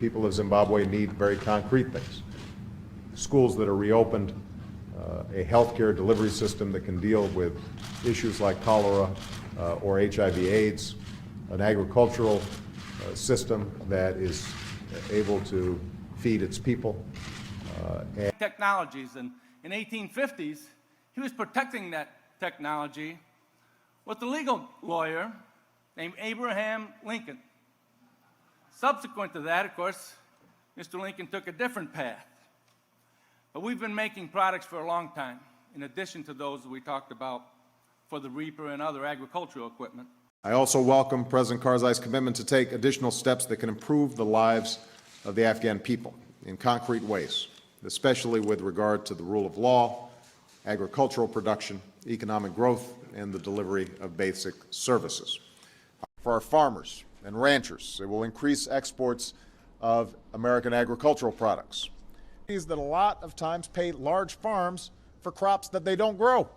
People of Zimbabwe need very concrete things. Schools that are reopened, a healthcare delivery system that can deal with issues like cholera or HIV/AIDS, an agricultural system that is able to feed its people. Technologies, and in 1850s, he was protecting that technology with a legal lawyer named Abraham Lincoln. Subsequent to that, of course, Mr. Lincoln took a different path. But we've been making products for a long time, in addition to those that we talked about for the reaper and other agricultural equipment. I also welcome President Karzai's commitment to take additional steps that can improve the lives of the Afghan people in concrete ways, especially with regard to the rule of law, agricultural production, economic growth, and the delivery of basic services. For our farmers and ranchers, it will increase exports of American agricultural products. That a lot of times pay large farms for crops that they don't grow.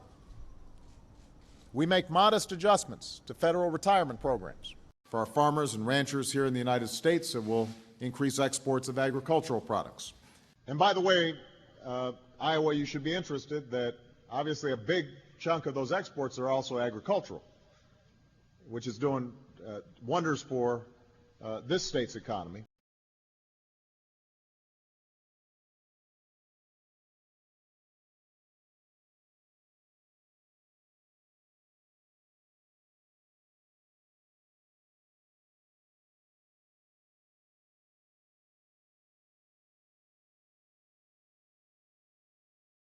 We make modest adjustments to federal retirement programs. For our farmers and ranchers here in the United States, it will increase exports of agricultural products. And by the way, Iowa, you should be interested that obviously a big chunk of those exports are also agricultural, which is doing wonders for this state's economy.